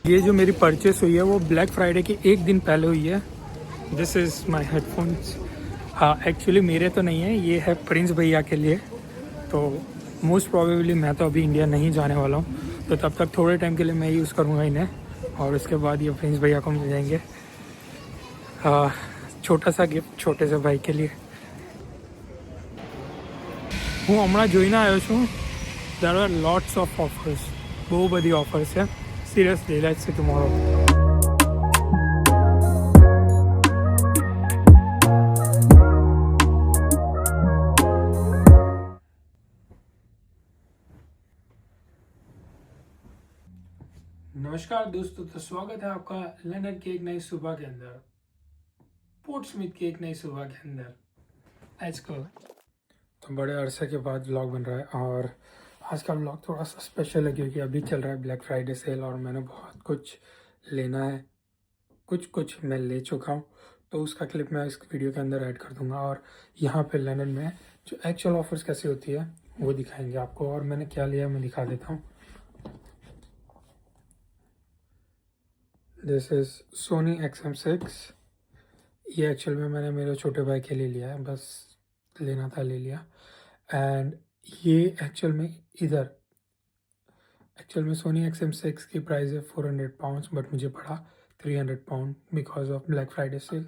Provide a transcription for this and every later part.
ये जो मेरी परचेस हुई है वो ब्लैक फ्राइडे के एक दिन पहले हुई है। This is my headphones. हाँ, एक्चुअली मेरे तो नहीं है, ये है प्रिंस भैया के लिए। तो मोस्ट प्रोबेबली मैं तो अभी इंडिया नहीं जाने वाला हूँ, तो तब तक थोड़े टाइम के लिए मैं यूज़ करूँगा इन्हें, और उसके बाद ये प्रिंस भैया को मिल जाएंगे। छोटा सा गिफ्ट छोटे से भाई के लिए। હું હમણાં જોઈને આવ્યો છું, there are lots of offers, બહુ બધી offers છે. Seriously, let's see tomorrow. नमस्कार दोस्तों, तो स्वागत है आपका लंदन की एक नई सुबह के अंदर, पोर्ट्समूथ की एक नई सुबह के अंदर। Let's go. तो बड़े अरसे के बाद व्लॉग बन रहा है, और आज का व्लॉग थोड़ा सा स्पेशल है क्योंकि अभी चल रहा है ब्लैक फ्राइडे सेल और मैंने बहुत कुछ लेना है। कुछ मैं ले चुका हूँ, तो उसका क्लिप मैं इस वीडियो के अंदर ऐड कर दूंगा, और यहाँ पे लंदन में जो एक्चुअल ऑफर्स कैसी होती है वो दिखाएंगे आपको। और मैंने क्या लिया मैं दिखा देता हूँ। This is Sony XM6। ये एक्चुअल में मैंने मेरे छोटे भाई के लिए लिया है, बस लेना था ले लिया। एंड ये एक्चुअल में सोनी XM6 की प्राइस है £400, बट मुझे पड़ा £300 because of black Friday sale.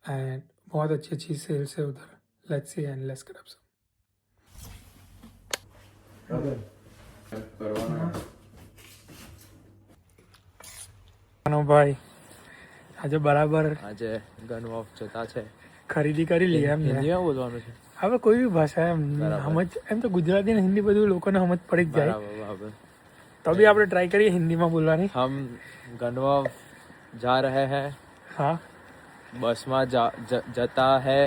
And बहुत अच्छी सेल्स है उधर। Let's see and let's grab some. भाई આજે બરાબર આજે ગન ઓફ જતા છે ખરીદી કરી લી એમ ને? હિન્દીમાં બોલવાનું છે હવે કોઈ બી ભાષા એમ સમજ, એમ તો ગુજરાતી ને હિન્દી બધું લોકોને સમજ પડી જ જાય, બરાબર તો બી આપણે ટ્રાય કરીએ હિન્દીમાં બોલવાની। हम गनवाव जा रहे हैं, हाँ बस में जता है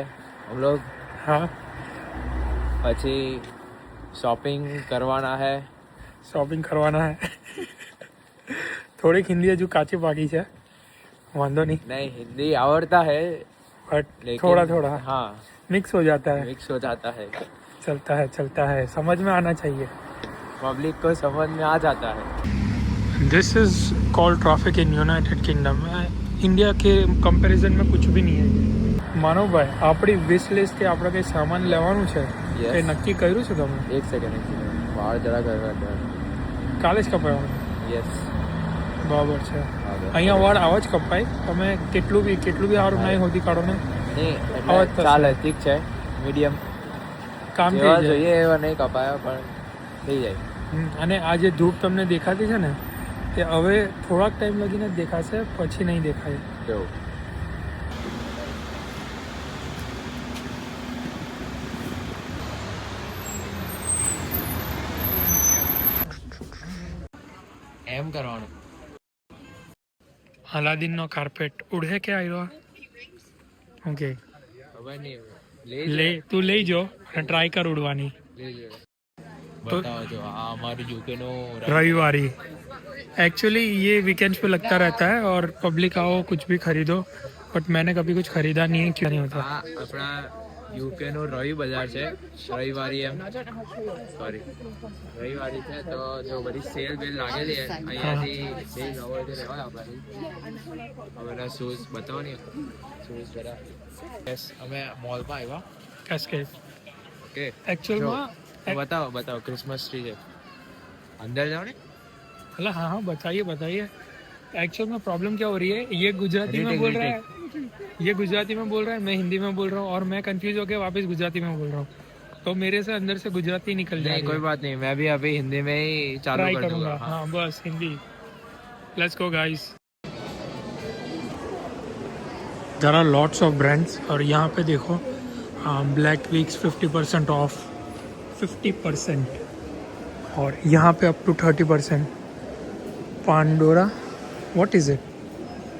हम लोग, हाँ પછી શોપિંગ કરવાના है। શોપિંગ કરવાના है। થોડીક હિન્દી હજુ કાચી પાકી છે, वांदो नहीं हिंदी आवड़ता है बट थोड़ा हाँ मिक्स हो जाता है। मिक्स हो जाता है, चलता है, समझ में आना चाहिए, पब्लिक को समझ में आ जाता है। This is called traffic in United kingdom. India के कंपेरिजन में कुछ भी नहीं है। मानो भाई આપણી વિશ લિસ્ટ કે આપણે કંઈ સામાન લેવાનું છે એ નક્કી કર્યું છે તમે? એક સેકન્ડ વાળ જરા કરવા કાલે જ કપાવવાનું? યસ બરાબર છે। અહીંયા વાળ આવા જ કપાય, તમે કેટલું બી સારું નહીં હોતી કાઢો ને ચાલે, ઠીક છે, મીડિયમ કામ થઈ જેવા જાય। જોઈએ એવા નહીં કપાયા પણ થઈ જાય। અને આ જે ધૂપ તમને દેખાતી છે ને તે હવે થોડાક ટાઈમ લગીને જ દેખાશે, પછી નહીં દેખાય। કેવું એમ કરવાનું। અલાદીનનો કાર્પેટ ઉડે કે આવ્યો? ઓકે ખબર નહીં લે, તું લઈ જો અને ટ્રાય કર ઉડવાની। तो बताओ जो हमारी यूके नो रविवारी एक्चुअली ये वीकेंड्स पे लगता रहता है और पब्लिक आओ कुछ भी खरीदो, बट मैंने कभी कुछ खरीदा नहीं है। क्यों नहीं होता? अपना यूके नो रवि बाजार છે રવિવારી એમ સોરી રવિવારી છે, તો જો બધી સેલ બેલ લાગેલી છે અહીંયાથી સેલ નવો જે લેવાય આપણાથી। હવે શૂઝ બતાવો ને, શૂઝ જરા યસ અમે મોલમાં આવ્યા कैस्केड ઓકે एक्चुअल में बताओ क्रिसमस ट्री है अंदर जाओ ने। मतलब हाँ बताइए। एक्चुअल में प्रॉब्लम क्या हो रही है, ये गुजराती में बोल रहा है, मैं हिंदी में बोल रहा हूँ, और मैं कंफ्यूज होकर वापस गुजराती में बोल रहा हूँ, तो मेरे से अंदर से गुजराती निकल जाए। कोई बात नहीं, मैं भी अभी हिंदी में ही चालू ट्राई कर करूँगा। दूंगा। हाँ बस Hindi. Let's go guys. There are lots of brands, और यहाँ पे देखो ब्लैक वीक्स 50% ऑफ, 50%, और यहाँ पे up to 30%। Pandora, what is it?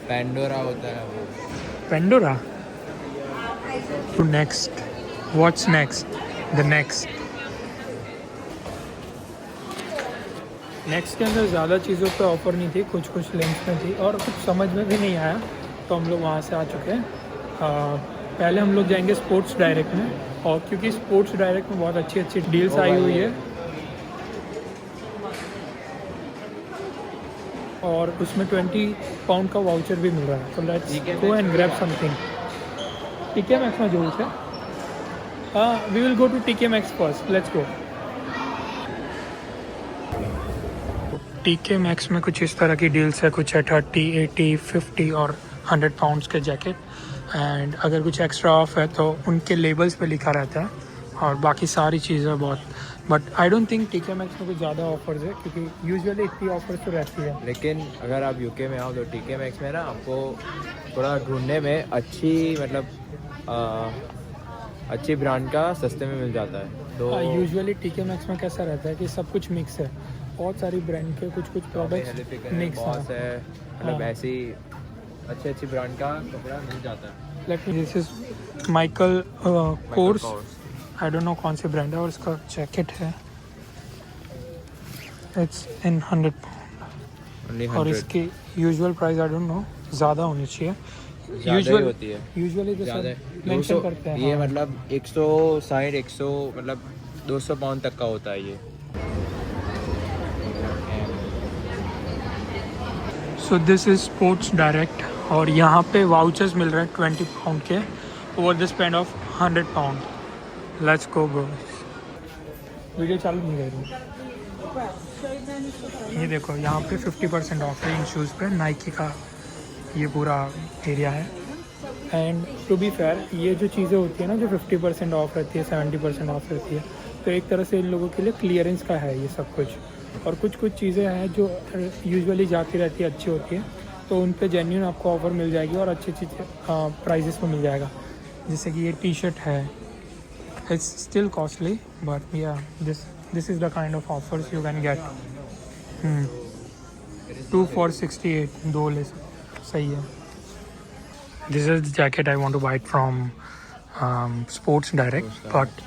Pandora होता है वो। Pandora. To next, what's next? The next के अंदर ज़्यादा चीज़ों पे ऑफर नहीं थी, कुछ लेंस में थी, और कुछ समझ में भी नहीं आया, तो हम लोग वहाँ से आ चुके हैं। पहले हम लोग जाएंगे स्पोर्ट्स डायरेक्ट में, और क्योंकि स्पोर्ट्स डायरेक्ट में बहुत अच्छी डील्स आई हुई है, और उसमें 20 पाउंड का वाउचर भी मिल रहा है. तो let's TK go Maxx and grab something. TK Maxx में जरूर से. We will go to TK Maxx first. Let's go. TK Maxx में कुछ इस तरह की डील्स है. कुछ है 30, 80, 50 और 100 पाउंड्स के जैकेट. एंड अगर कुछ एक्स्ट्रा ऑफ है तो उनके लेबल्स पे लिखा रहता है. और बाकी सारी चीज़ें बहुत. But I don't think TK Maxx में कुछ ज़्यादा ऑफर्स है, क्योंकि यूजुअली इतनी ऑफर्स तो रहती है. लेकिन अगर आप यूके में आओ तो TK Maxx में ना आपको थोड़ा ढूंढने में अच्छी मतलब अच्छी ब्रांड का सस्ते में मिल जाता है. तो यूजुअली TK Maxx में कैसा रहता है कि सब कुछ मिक्स है. बहुत सारी ब्रांड के कुछ प्रोडक्ट्स मिक्स बहुत हैं. है मतलब ऐसी अच्छी ब्रांड का कपड़ा मिल जाता है. Like this is Michael Kors. I don't know कौन सी ब्रांड है. और इसका जैकेट है, इट्स इन 100 पाउंड. Only और 100 इसकी usual price I don't know, ज़्यादा होनी चाहिए. ज़्यादा ही होती है. यूजुअली तो ज़्यादा सब मेंशन करते हैं. ये हाँ. मतलब 160 100 मतलब 200 पाउंड तक का होता है ये. So this is sports direct. और यहाँ पे वाउचर्स मिल रहे हैं 20 पाउंड के over the spend of 100 pound. Let's go go. Video चालू नहीं कर रही. ये देखो यहाँ पे 50% ऑफ है इन शूज़ पे. नाइकी का ये पूरा एरिया है. एंड टू बी फेयर, ये जो चीज़ें होती है ना जो 50% ऑफ रहती है, 70% ऑफ रहती है, तो एक तरह से इन लोगों के लिए क्लियरेंस का है ये सब कुछ. और कुछ चीज़ें हैं जो यूजुअली जाती रहती है, अच्छी होती है, तो उन पे जेन्युइन आपको ऑफ़र मिल जाएगी और अच्छी प्राइजेस में मिल जाएगा. जैसे कि ये टी शर्ट है. It's still costly but yeah this is the kind of offers you can get. 2 for 68. 2 ले सही है. This is the jacket I want to buy it from Sports Direct. But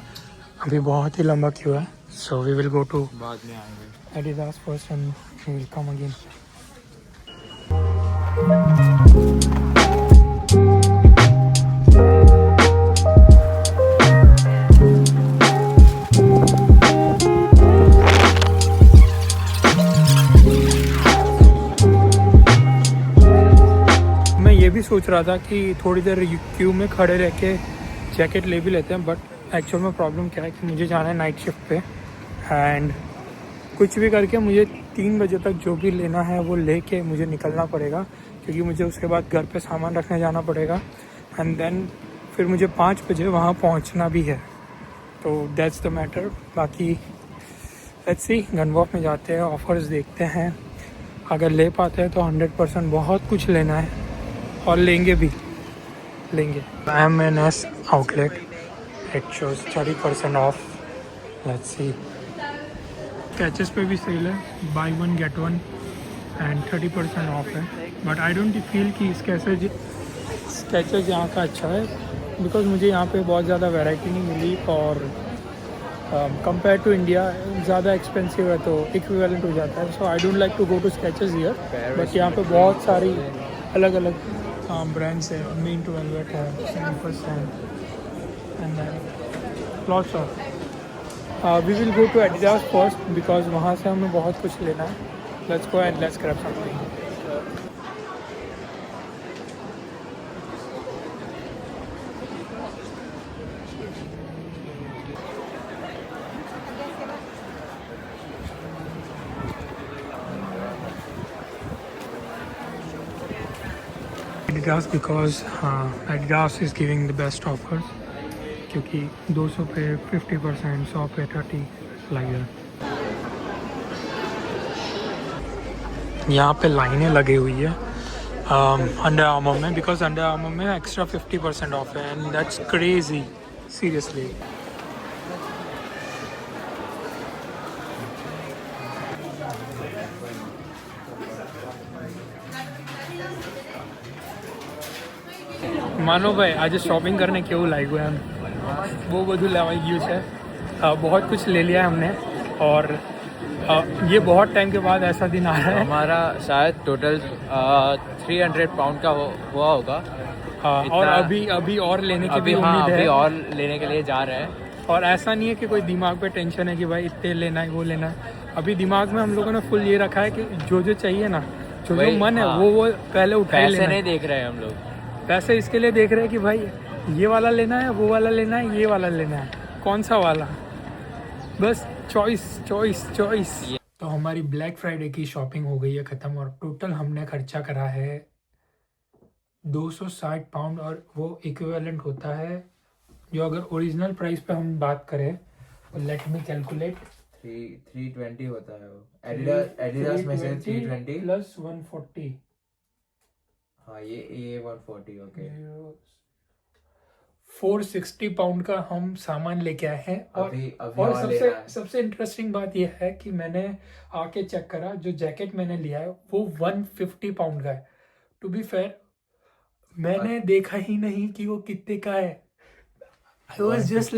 अभी बहुत ही लंबा क्यू है. So we will go to बाद में आएंगे. Adidas first and we will come again. मैं ये भी सोच रहा था कि थोड़ी देर क्यू में खड़े रह के जैकेट ले भी लेते हैं. बट एक्चुअल में प्रॉब्लम क्या है कि मुझे जाना है नाइट शिफ्ट पे. एंड कुछ भी करके मुझे 3 बजे तक जो भी लेना है वो लेके मुझे निकलना पड़ेगा, क्योंकि मुझे उसके बाद घर पे सामान रखने जाना पड़ेगा. एंड देन फिर मुझे 5 बजे वहाँ पहुँचना भी है. तो दैट्स द मैटर. बाकी लेट्स सी, गनवॉक में जाते हैं, ऑफर्स देखते हैं. अगर ले पाते हैं तो 100% बहुत कुछ लेना है और लेंगे भी लेंगे. M&S outlet. It shows 30% of. Let's see. Sketches पे भी सेल है, बाई 1 get 1 एंड 30% ऑफ है. बट आई डोंट फील कि स्केचेस यहाँ का अच्छा है, बिकॉज मुझे यहाँ पे बहुत ज़्यादा वैरायटी नहीं मिली. और कंपेयर टू इंडिया ज़्यादा एक्सपेंसिव है, तो इक्विवेलेंट हो जाता है. So I don't like to go to Skechers here. But यहाँ पे बहुत सारी अलग अलग ब्रांड्स है. मीन टू वेलवेट है, Sneakers है, and lots of. We will go to Adidas first because वहाँ से हमें बहुत कुछ लेना है. Let's go and let's grab something. Adidas because Adidas is giving the best offers, क्योंकि 200 पे 50%, 100 पे 30 लाइक दैट. यहाँ पे लाइनें लगी हुई है अंडर आर्मर में, बिकॉज अंडर आर्मर में एक्स्ट्रा 50% ऑफ है. And that's crazy seriously. માનો ભાઈ આજે શોપિંગ करने કેવું લાગ્યું એમ? બહુ બધું લેવાઈ ગયું છે. बहुत कुछ ले लिया है हमने. और ये बहुत टाइम के बाद ऐसा दिन आ रहा है. हमारा शायद टोटल 300 पाउंड का हुआ होगा. और अभी और लेने की भी उम्मीद है. अभी और लेने के लिए जा रहे हैं. और ऐसा नहीं है कि कोई दिमाग पे टेंशन है कि भाई इतने लेना है वो लेना है. अभी दिमाग में हम लोगों ने फुल ये रखा है कि जो चाहिए ना, जो वही, मन है हाँ। वो पहले उठा ही पैसे लेना नहीं है। देख रहे हैं हम लोग। पैसे इसके लिए देख रहे हैं कि भाई ये वाला लेना है, वो वाला लेना है, ये वाला लेना है, कौन सा वाला, बस चॉइस चॉइस चॉइस। तो हमारी ब्लैक फ्राइडे की शॉपिंग हो गई है ख़त्म और टोटल हमने खर्चा करा है 260 पाउंड, और वो इक्विवेलेंट होता है, जो अगर ओरिजिनल प्राइस पे हम बात करें तो लेट मी कैलकुलेट, 320 होता है वो। एडिडास में से 320 प्लस 140। हाँ, ये 140, ओके। 460 पाउंड का हम सामान लेके आए हैं। और अभी और और ले रहा है। सबसे इंटरेस्टिंग बात यह है कि मैंने आके चेक करा, जो जैकेट मैंने लिया है वो 150 पाउंड का है। टू बी फेयर मैंने देखा ही नहीं कि वो कितने का है। I was just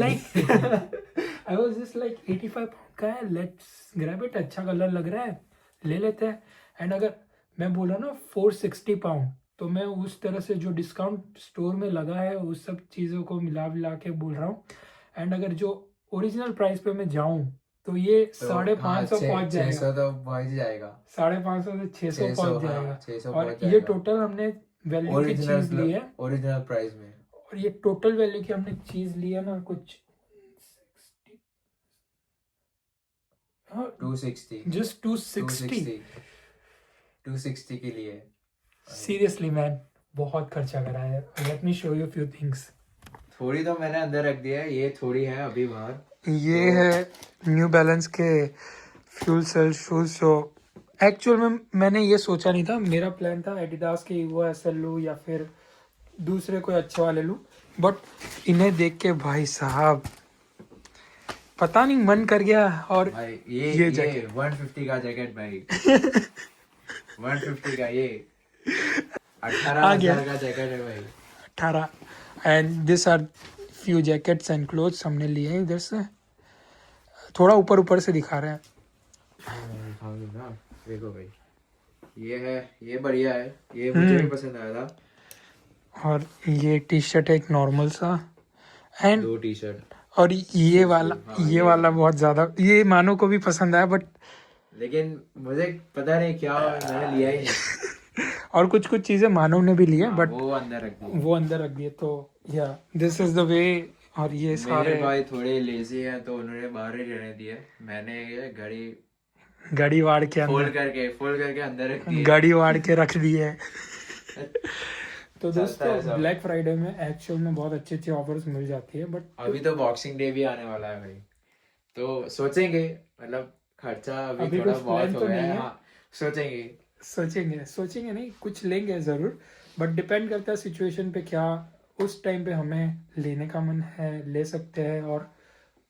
like 85 pound का है, लेट्स ग्रैब इट, अच्छा कलर लग रहा है, ले लेते हैं। एंड अगर मैं बोला ना 460 पाउंड, तो मैं उस तरह से जो डिस्काउंट स्टोर में लगा है उस सब चीज़ों को मिला के बोल रहा हूँ। एंड अगर जो ओरिजिनल प्राइस पे मैं जाऊँ तो ये 550 पहुँच जाएगा। 600 तो पहुंच जाएगा। 550 से 600 पहुँच जाएगा। 600 और पहुंच ये जाएगा। टोटल हमने वैल्यू की चीज़ ली है, ओरिजिनल प्राइस में। और ये टोटल वैल्यू की हमने चीज़ ली है ना, कुछ 260, जस्ट 260। 260 के लिए। सीरियसली मैन, बहुत खर्चा करा है। Let me show you few things. थोड़ी तो मैंने अंदर रख दिया है, ये थोड़ी है अभी बाहर। ये है न्यू बैलेंस के फ्यूल सेल शूज। जो एक्चुअल में मैंने ये सोचा नहीं था, मेरा प्लान था एडिडास के वो एसएल लूँ या फिर दूसरे कोई अच्छे वाले लूँ, बट इन्हें देख के भाई साहब पता नहीं मन कर गया। और भाई ये जैकेट 150 का जैकेट भाई। 150 का ये 18,000 का जैकेट है भाई। 18। And this are few jackets and clothes हमने लिए हैं इधर से, थोड़ा ऊपर ऊपर से दिखा रहे हैं। ना देखो भाई, ये है, ये बढ़िया है, ये मुझे भी पसंद आया था। और ये टी शर्ट है एक नॉर्मल सा, एंड 2 टी शर्ट। और ये वाला बहुत ज्यादा, ये मानो को भी पसंद आया, बट लेकिन मुझे पता नहीं क्या मैंने लिया ही नहीं। और कुछ चीजें मानव ने भी लिए, बट वो अंदर रख दिए। तो या दिस इज द वे। और ये सारे मेरे भाई थोड़े लेजी हैं तो उन्होंने बाहर ही रहने दिए। मैंने ये गाड़ी वाड़ के फोल्ड करके अंदर रख दी। गाड़ी वाड़ के रख दी है। तो दोस्तों ब्लैक फ्राइडे में एक्चुअल में बहुत अच्छी ऑफर्स मिल जाती है, बट अभी तो बॉक्सिंग डे भी आने वाला है भाई, तो सोचेंगे, मतलब खर्चा अभी थोड़ा बहुत हो गया है। हाँ, सोचेंगे नहीं, कुछ लेंगे ज़रूर, बट डिपेंड करता है सिचुएशन पे, क्या उस टाइम पे हमें लेने का मन है, ले सकते हैं और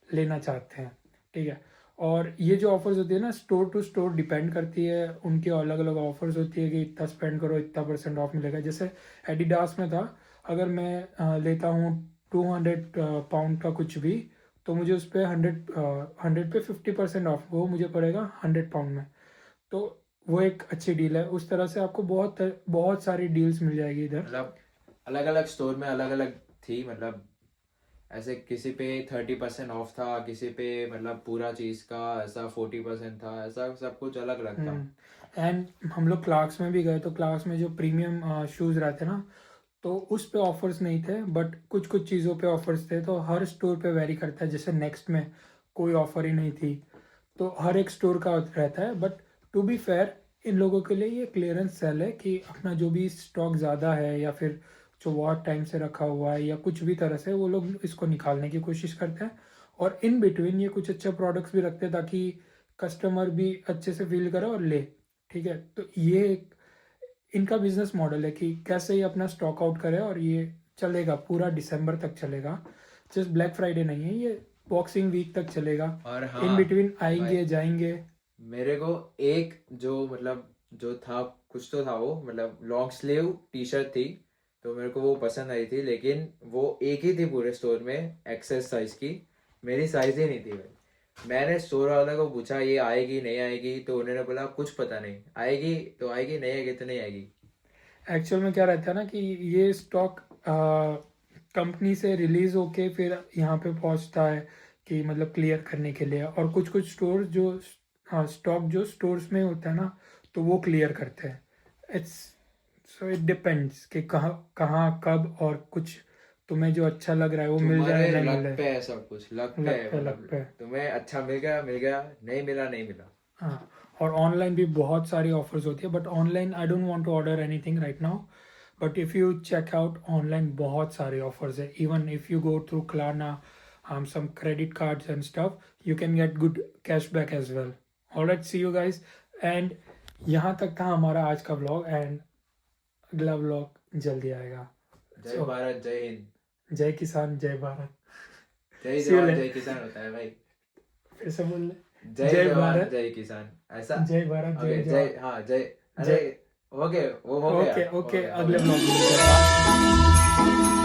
लेना चाहते हैं, ठीक है। और ये जो ऑफर्स होती है ना, स्टोर टू स्टोर डिपेंड करती है, उनकी अलग अलग ऑफर्स होती है कि इतना स्पेंड करो इतना % ऑफ मिलेगा। जैसे एडिडास में था, अगर मैं लेता हूँ 200 पाउंड का कुछ भी, तो मुझे उस पर 100 पे 50% ऑफ, वो मुझे पड़ेगा 100 पाउंड में। तो वो एक अच्छी डील है। उस तरह से आपको बहुत सारी डील्स मिल जाएगी इधर। मतलब अलग अलग स्टोर में अलग अलग थी, मतलब ऐसे किसी पे 30% ऑफ था, किसी पे मतलब पूरा चीज का ऐसा 40% था, ऐसा सब कुछ अलग अलग था। एंड हम लोग क्लार्क्स में भी गए, तो क्लार्क्स में जो प्रीमियम शूज़ रहते ना, तो उस पे ऑफर्स नहीं थे, बट कुछ चीज़ों पे ऑफर्स थे। तो हर स्टोर पे वेरी करता है। जैसे नेक्स्ट में कोई ऑफर ही नहीं थी, तो हर एक स्टोर का रहता है। बट टू बी फेयर, इन लोगों के लिए ये क्लियरेंस सेल है कि अपना जो भी स्टॉक ज़्यादा है या फिर जो बहुत टाइम से रखा हुआ है या कुछ भी तरह से, वो लोग इसको निकालने की कोशिश करते हैं। और इन बिटवीन ये कुछ अच्छे प्रोडक्ट्स भी रखते हैं ताकि कस्टमर भी अच्छे से फील करे और ले, ठीक है। तो ये एक इनका बिजनेस मॉडल है कि कैसे ये अपना स्टॉक आउट करे, और ये चलेगा पूरा दिसंबर तक चलेगा। जस्ट ब्लैक फ्राइडे नहीं है ये, बॉक्सिंग वीक तक चलेगा। और हाँ, इन बिटवीन आएंगे जाएंगे। मेरे को एक जो मतलब जो था, कुछ तो था वो, मतलब लॉन्ग स्लीव टी शर्ट थी, तो मेरे को वो पसंद आई थी, लेकिन वो एक ही थी पूरे स्टोर में, एक्सेस साइज की। मेरी साइज ही नहीं थी भाई। मैंने स्टोर वाले को पूछा ये आएगी नहीं आएगी, तो उन्होंने बोला कुछ पता नहीं, आएगी तो आएगी, नहीं आएगी तो नहीं आएगी। एक्चुअल में क्या रहता है ना कि ये स्टॉक कंपनी से रिलीज होके फिर यहाँ पे पहुँचता है कि मतलब क्लियर करने के लिए। और कुछ स्टोर जो स्टॉक जो स्टोर्स में होता है ना, तो वो क्लियर करते हैं। इट्स सो इट डिपेंड्स कि कहाँ कहाँ कब, और कुछ तुम्हें जो अच्छा लग रहा है वो मिल जाए तुम्हारे नहीं लक मिले। पे है सब कुछ, लक पे लक है, पे, लक मतलब पे। तुम्हें अच्छा मिल गया, मिल गया, नहीं मिला, नहीं मिला। हाँ, और ऑनलाइन भी बहुत सारी ऑफर्स होती है, but online I don't want to order anything right now, but if you check out online बहुत सारे ऑफर्स है। Even if you go through Klarna, some credit cards and stuff, you can get good cashback as well. Alright, see you guys, and यहाँ तक था हमारा आज का vlog, and अगला व्लॉग जल्दी आएगा। जय So, भारत, जय हिंद, जय किसान, जय भारत। जय See you जवान, later. जय किसान होता है भाई। फिर से बोल ले। जय जय जवान, भारत, जय किसान, ऐसा। जय भारत, ओके, जय जय, जवान। हाँ जय, अरे जय, ओके, वो हो गया, ओके हो ओके, गया, हो अगले गया। व्लॉग में मिलते हैं।